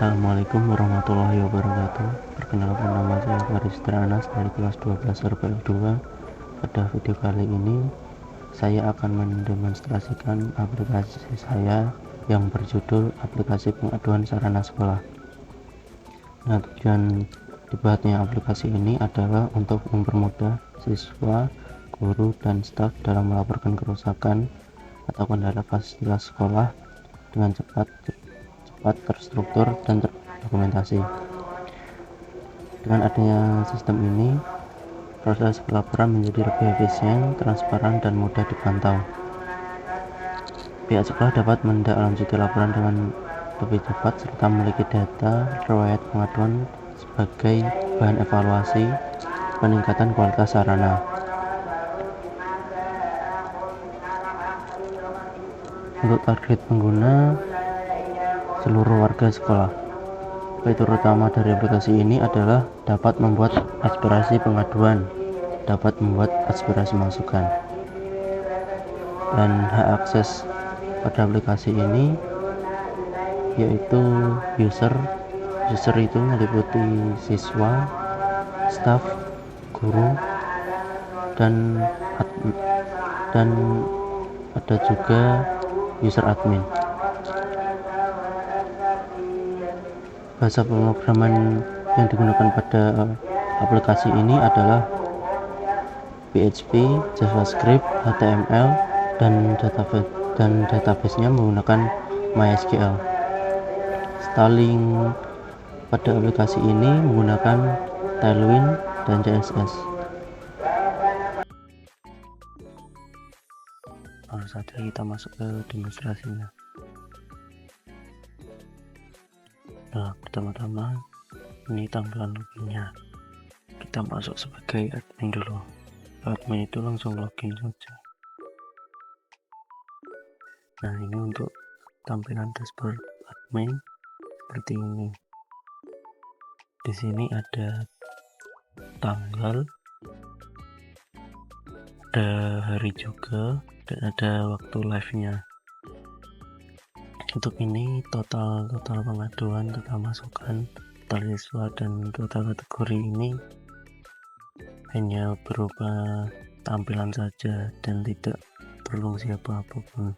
Assalamualaikum warahmatullahi wabarakatuh. Perkenalkan, nama saya Faris Anas dari kelas 12 RPL 2. Pada video kali ini saya akan mendemonstrasikan aplikasi saya yang berjudul aplikasi pengaduan sarana sekolah. Nah, tujuan dibuatnya aplikasi ini adalah untuk mempermudah siswa, guru, dan staf dalam melaporkan kerusakan atau kendala fasilitas sekolah dengan cepat, terstruktur, dan terdokumentasi. Dengan adanya sistem ini, proses pelaporan menjadi lebih efisien, transparan, dan mudah dipantau. Pihak sekolah dapat menindaklanjuti laporan dengan lebih cepat serta memiliki data riwayat pengaduan sebagai bahan evaluasi peningkatan kualitas sarana. Untuk target pengguna, seluruh warga sekolah. Fitur utama dari aplikasi ini adalah dapat membuat aspirasi pengaduan, dapat membuat aspirasi masukan, dan hak akses pada aplikasi ini yaitu user itu meliputi siswa, staf, guru, dan ada juga user admin. Bahasa pemrograman yang digunakan pada aplikasi ini adalah PHP, JavaScript, HTML, dan database-nya menggunakan MySQL. Styling pada aplikasi ini menggunakan Tailwind dan CSS. Langsung saja kita masuk ke demonstrasinya. Nah, pertama-tama ini tampilan loginnya. Kita masuk sebagai admin dulu. Admin itu langsung login saja. Nah, ini untuk tampilan dashboard admin seperti ini. Di sini ada tanggal, ada hari juga, dan ada waktu live-nya. Untuk ini total pengaduan, total masukan, total siswa, dan total kategori ini hanya berupa tampilan saja dan tidak berfungsi apapun.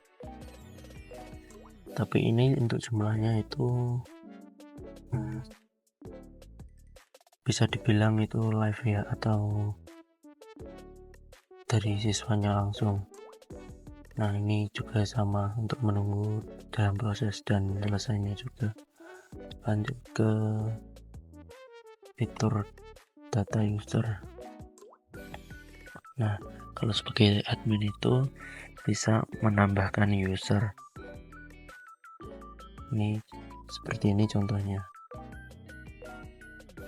Tapi ini untuk jumlahnya itu bisa dibilang itu live ya, atau dari siswanya langsung. Nah, ini juga sama untuk menunggu dalam proses dan selesainya juga. Lanjut ke fitur data user. Nah, kalau sebagai admin itu bisa menambahkan user. Ini seperti ini contohnya.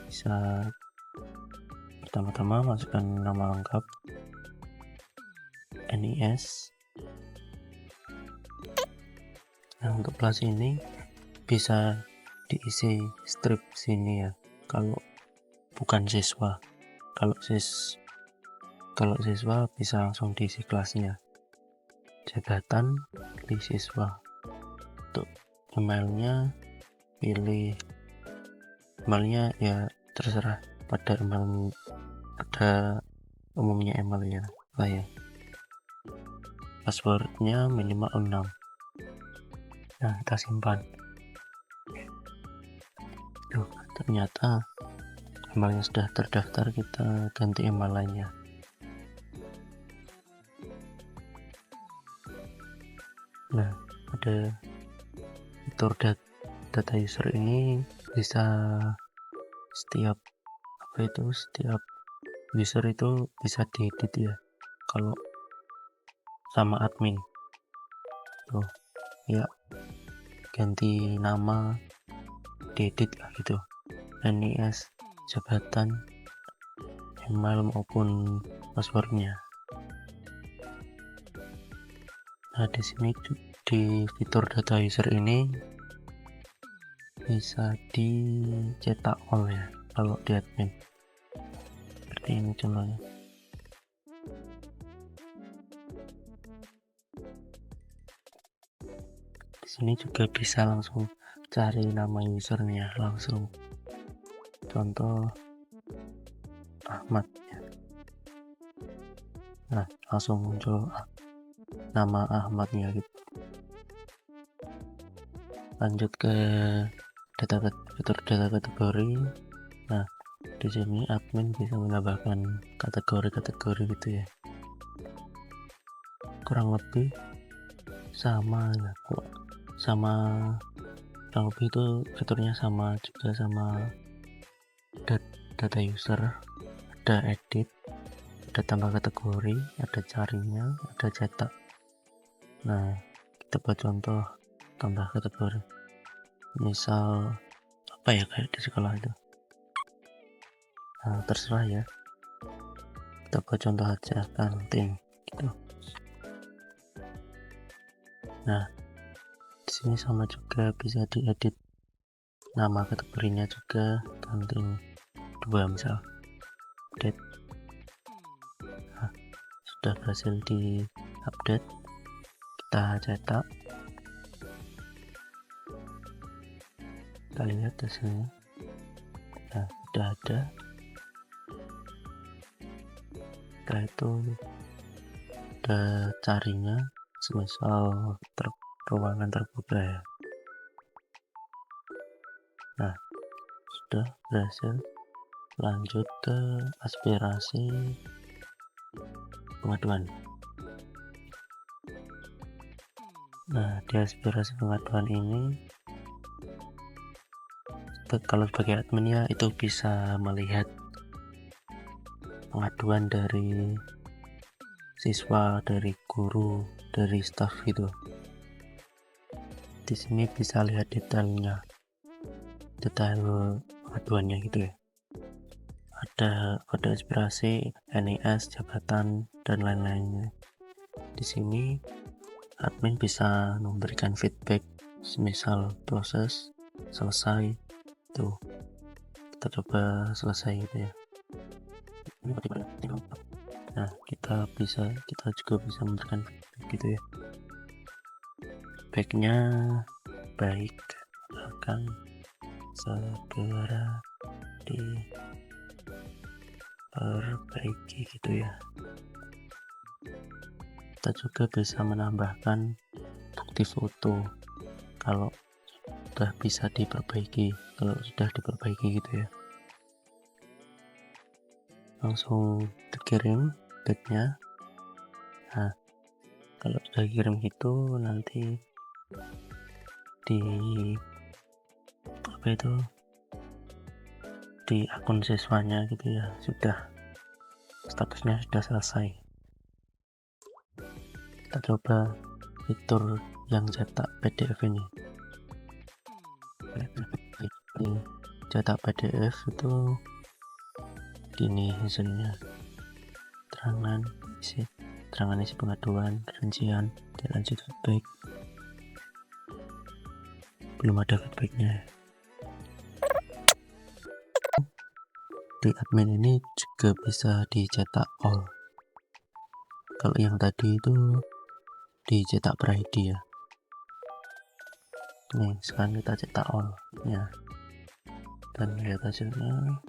Bisa pertama-tama masukkan nama lengkap, NIS. Nah, untuk kelas ini bisa diisi strip sini ya, kalau bukan siswa. Kalau siswa bisa langsung diisi kelasnya. Jabatan pilih siswa. Untuk emailnya pilih emailnya ya terserah, pada umumnya emailnya lah ya. Passwordnya minimal 6. Nah, kita simpan. Ternyata emailnya sudah terdaftar, kita ganti email lainnya. Nah, ada fitur data user ini bisa setiap user itu bisa diedit ya, kalau sama admin tuh ya, ganti nama, diedit lah gitu, NIS, jabatan, email maupun passwordnya. Nah, di sini di fitur data user ini bisa dicetak all ya kalau di admin. Seperti ini contohnya. Di sini juga bisa langsung cari nama usernya langsung, contoh Ahmad ya. Nah, langsung muncul nama Ahmadnya gitu. Lanjut ke fitur data kategori. Nah, di sini admin bisa menambahkan kategori-kategori gitu ya. Kurang lebih sama ya, kurang lebih itu fiturnya sama juga sama data user. Ada edit, ada tambah kategori, ada carinya, ada cetak. Nah, kita buat contoh tambah kategori, misal apa ya, kayak di sekolah itu. Nah, terserah ya, kita buat contoh aja kantin gitu. Nah, di sini sama juga bisa diedit nama kategorinya juga, kantin 2 misal, update. Nah, sudah berhasil di update, kita cetak, kita lihat hasilnya. Nah, sudah ada. Setelah itu ada carinya, semisal ruangan terbuka ya. Nah, sudah berhasil. Lanjut ke aspirasi pengaduan. Nah, di aspirasi pengaduan ini, kalau sebagai adminnya itu bisa melihat pengaduan dari siswa, dari guru, dari staff gitu. Di sini bisa lihat detail pengaduannya gitu ya. Ada kode aspirasi, NIS, jabatan, dan lain-lainnya. Di sini admin bisa memberikan feedback, semisal proses selesai, tuh kita coba selesai gitu ya. Nah, kita juga bisa memberikan feedback gitu ya. Feedbacknya baik, akan segera diperbaiki gitu ya. Kita juga bisa menambahkan bukti foto kalau sudah bisa diperbaiki, gitu ya. Langsung dikirim feedbacknya. Nah, kalau sudah kirim gitu, nanti di akun siswanya gitu ya, sudah statusnya sudah selesai. Kita coba fitur yang cetak PDF ini. Cetak PDF itu gini hasilnya: terangan isi pengaduan, rincian, dan lanjut feedback. Belum ada feedbacknya. Di admin ini juga bisa dicetak all. Kalau yang tadi itu dicetak per ID ya. Nih, sekarang kita cetak all ya, dan lihat hasilnya.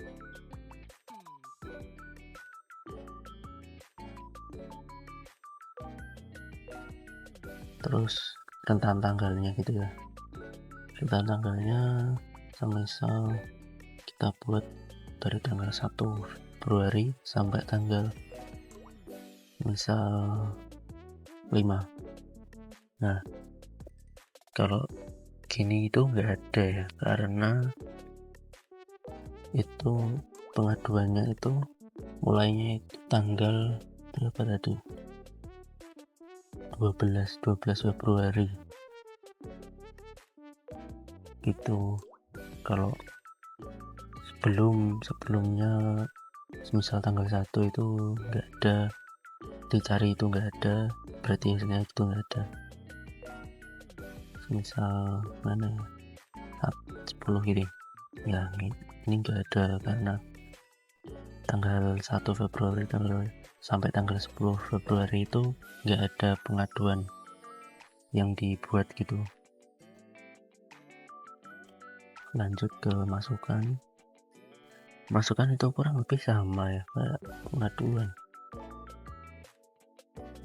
Terus rentan tanggalnya gitu ya. Rentan tanggalnya semisal kita buat dari tanggal 1 Februari sampai tanggal misal 5. Nah, kalau gini itu nggak ada ya, karena itu pengaduannya itu mulainya itu tanggal berapa tadi, 12 Februari gitu. Kalau sebelumnya semisal tanggal 1 itu nggak ada, dicari itu nggak ada, berarti hasilnya itu nggak ada. Semisal mana ya, 10 gini ya, ini nggak ada karena tanggal 1 Februari sampai tanggal 10 Februari itu nggak ada pengaduan yang dibuat gitu. Lanjut ke masukan itu kurang lebih sama ya kayak pengaduan.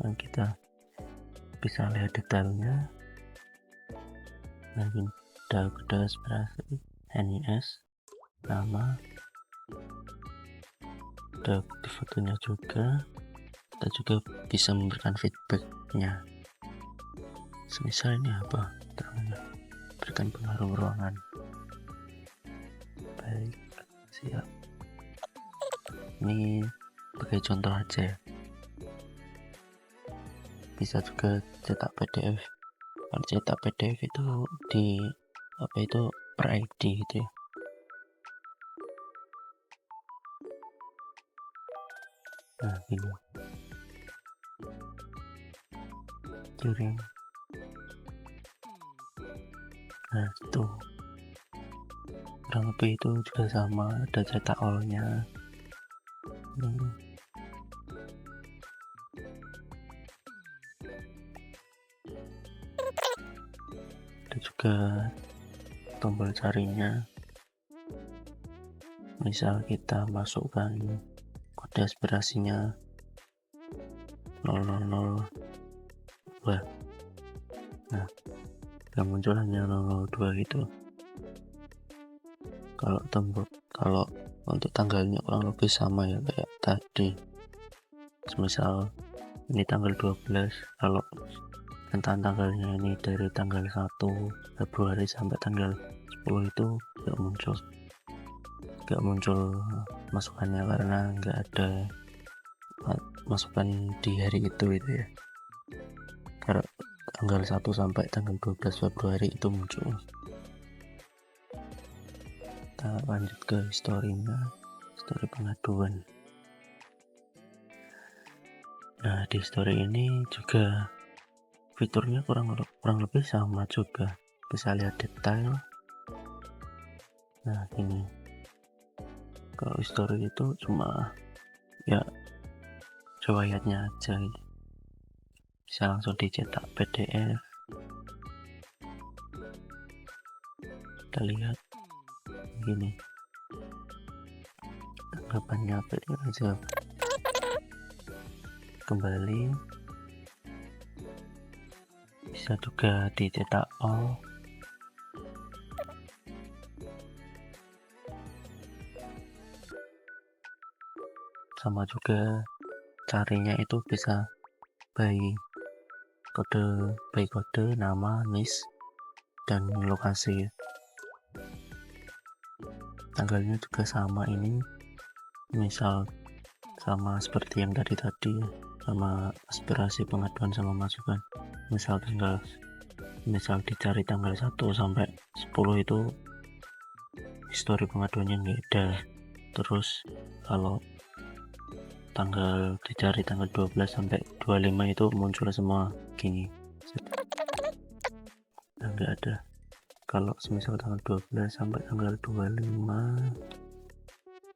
Nah, kita bisa lihat detailnya. Mungkin kode aspirasi NIS, nama, ada bukti fotonya juga. Kita juga bisa memberikan feedbacknya. Semisal ini apa? Berikan pengaruh ruangan. Baik, siap. Ini sebagai contoh aja ya. Bisa juga cetak PDF. Kalau cetak PDF itu di per ID gitu ya. Nah ini kirim. Nah itu kurang lebih itu juga sama, ada cetak all-nya. Ada juga tombol carinya. Misal kita masukkan kode aspirasinya 000. Nah, yang muncul hanya 002 gitu. Kalau untuk tanggalnya kurang lebih sama ya kayak tadi. Misal ini tanggal 12, kalau tentang tanggalnya ini dari tanggal 1 Februari sampai tanggal 10 itu gak muncul masukannya karena nggak ada masukan di hari itu ya. Karena tanggal 1 sampai tanggal 12 Februari itu muncul. Kita lanjut ke histori pengaduan. Nah, di histori ini juga fiturnya kurang lebih sama juga. Bisa lihat detail. Nah, ini kalau histori itu cuma ya riwayatnya aja. Bisa langsung dicetak PDF. Kita lihat gini tanggapannya aja. Kembali bisa juga dicetak all. Sama juga carinya itu bisa by kode, nama, NIS, dan lokasi. Tanggalnya juga sama, ini misal sama seperti yang tadi sama aspirasi, pengaduan sama masukan. Misal dicari tanggal 1 sampai 10 itu histori pengaduannya nggak ada. Terus kalau dicari tanggal 12 sampai 25 itu muncul semua gini. Nah, nggak ada. Kalau semisal tanggal 12 sampai tanggal 25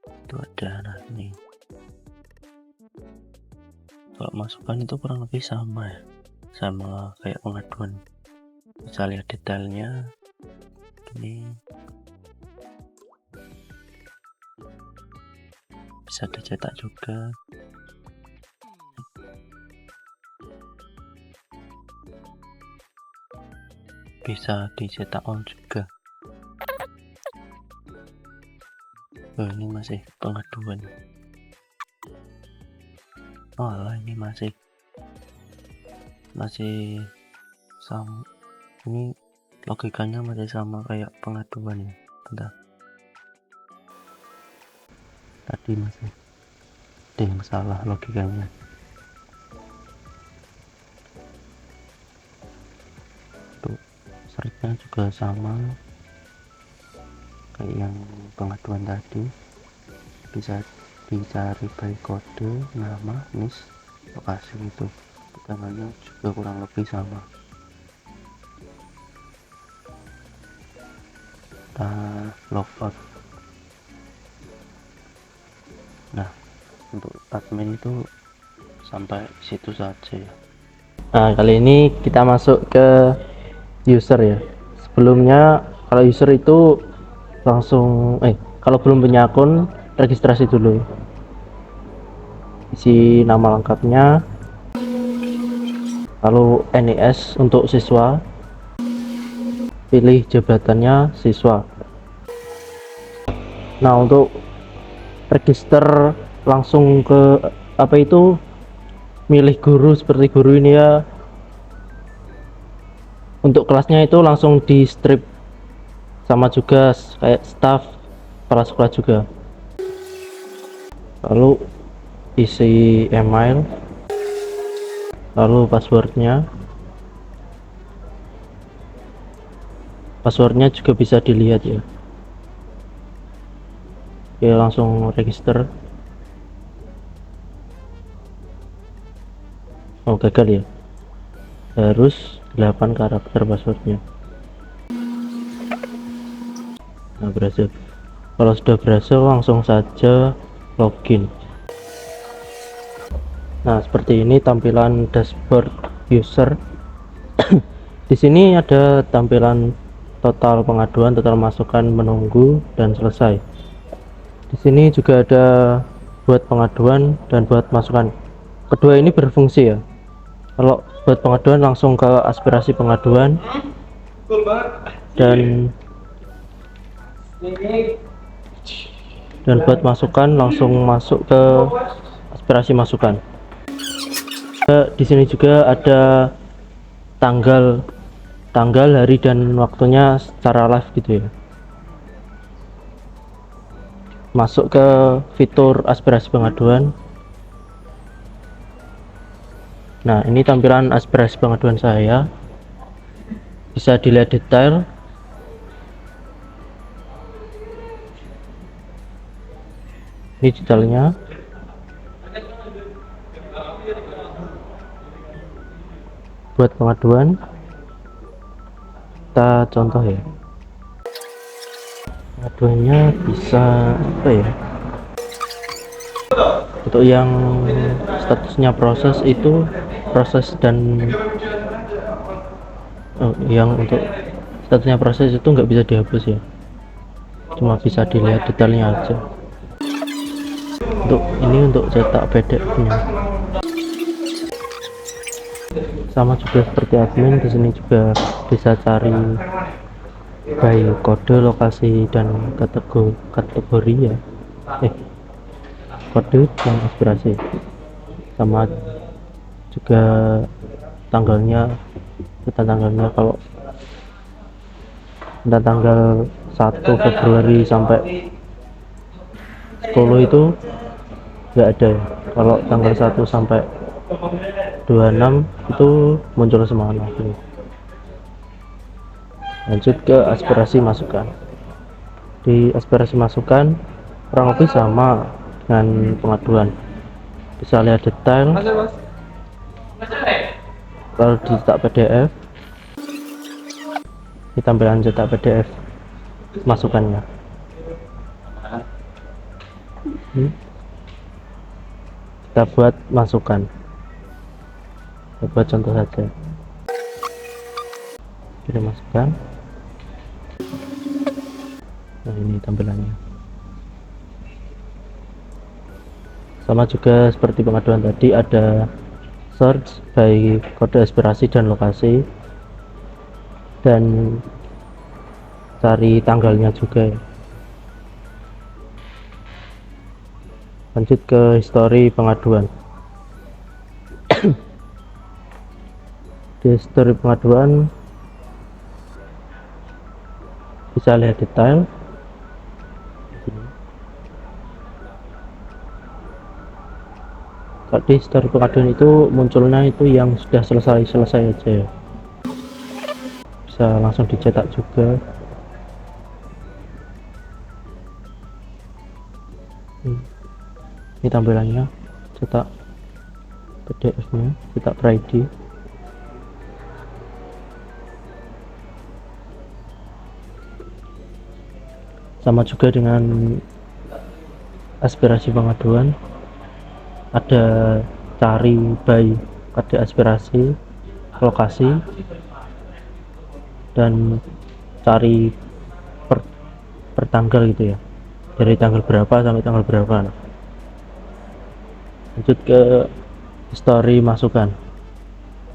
itu ada. Nah ini kalau masukan itu kurang lebih sama ya, sama kayak pengaduan. Bisa lihat detailnya ini, bisa dicetak juga. Bisa dicetak all juga. Ini masih pengaduan. Ini masih sama. Ini logikanya masih sama kayak pengaduan ya. Bentar. Tadi masih ada yang salah logikanya. Seritnya juga sama kayak yang pengaduan tadi. Bisa dicari by kode, nama, NIS, lokasi itu. Tanggalnya juga kurang lebih sama. Kita logout. Nah, untuk admin itu sampai situ saja ya. Nah, kali ini kita masuk ke user ya. Sebelumnya kalau user itu langsung kalau belum punya akun registrasi dulu, isi nama lengkapnya, lalu NIS untuk siswa, pilih jabatannya siswa. Nah, untuk register langsung ke apa itu, milih guru seperti guru ini ya. Untuk kelasnya itu langsung di strip, sama juga kayak staff kepala sekolah juga. Lalu isi email, lalu passwordnya juga bisa dilihat ya. Oke, langsung register. Oh, gagal ya, harus 8 karakter passwordnya. Nah, berhasil. Kalau sudah berhasil langsung saja login. Nah, seperti ini tampilan dashboard user. Di sini ada tampilan total pengaduan, total masukan, menunggu, dan selesai. Di sini juga ada buat pengaduan dan buat masukan. Kedua ini berfungsi ya. Kalau buat pengaduan langsung ke aspirasi pengaduan, dan buat masukan langsung masuk ke aspirasi masukan. Di sini juga ada tanggal, hari dan waktunya secara live gitu ya. Masuk ke fitur aspirasi pengaduan. Nah, ini tampilan aspirasi pengaduan saya, bisa dilihat detail. Ini detailnya. Buat pengaduan kita contoh ya, pengaduannya bisa apa ya, untuk yang statusnya proses itu proses, dan yang untuk statusnya proses itu nggak bisa dihapus ya, cuma bisa dilihat detailnya aja. Untuk ini untuk cetak PDF nya sama juga seperti admin. Di sini juga bisa cari by kode, lokasi, dan kategori ya, kode dan aspirasi, sama juga tanggalnya. Kalau tanggal 1 Februari sampai 10 itu nggak ada ya. Kalau tanggal 1 sampai 26 itu muncul semuanya. Lanjut ke aspirasi masukan. Di aspirasi masukan kurang lebih sama dengan pengaduan, bisa lihat detail, lalu dicetak PDF. Ini tampilan cetak PDF masukannya. Kita buat masukan, kita buat contoh saja. Kita masukkan. Nah, ini tampilannya. Sama juga seperti pengaduan tadi, ada search by kode aspirasi dan lokasi, dan cari tanggalnya juga ya. Lanjut ke histori pengaduan. Di histori pengaduan bisa lihat detail. Kalau di histori pengaduan itu munculnya itu yang sudah selesai aja ya. Bisa langsung dicetak juga. Ini tampilannya, cetak PDF nya, cetak per ID. Sama juga dengan aspirasi pengaduan, ada cari by kode aspirasi, lokasi, dan cari per per tanggal gitu ya, dari tanggal berapa sampai tanggal berapa. Lanjut ke history masukan.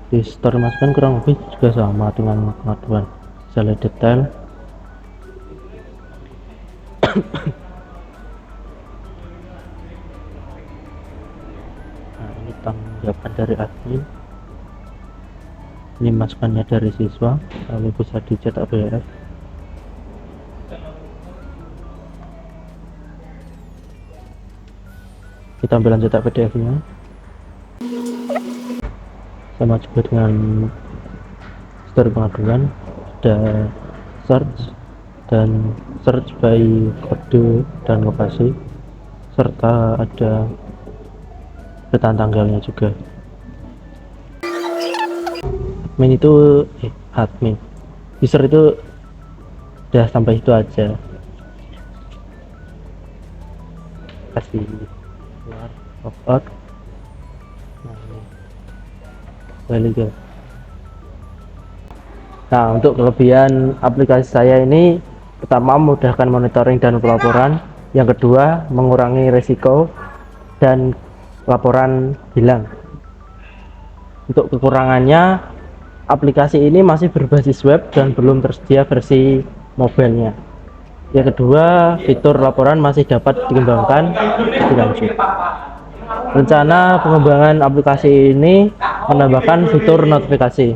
Di history masukan kurang lebih juga sama dengan pengaduan, bisa lihat detail. Nah, ini tanggapan dari admin, ini masukannya dari siswa, lalu bisa dicetak PDF. Kita ambil cetak PDF nya, sama juga dengan history pengaduan, ada search dan search by kode dan lokasi, serta ada petan tanggalnya juga. Admin user itu udah sampai itu aja. Kasih keluar logout. Nah, ini balik ya. Nah, untuk kelebihan aplikasi saya ini, pertama memudahkan monitoring dan pelaporan, yang kedua mengurangi risiko dan laporan hilang. Untuk kekurangannya, aplikasi ini masih berbasis web dan belum tersedia versi mobilenya. Yang kedua, fitur laporan masih dapat dikembangkan lebih lanjut. Rencana pengembangan aplikasi ini menambahkan fitur notifikasi.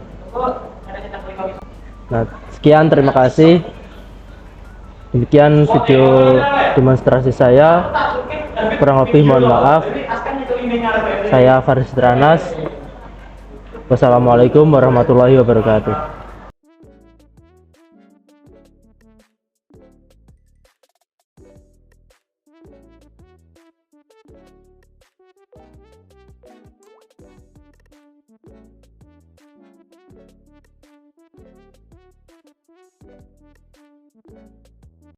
Nah, sekian, terima kasih. Demikian video demonstrasi saya. Kurang lebih mohon maaf. Saya Faris Tranas. Wassalamualaikum warahmatullahi wabarakatuh.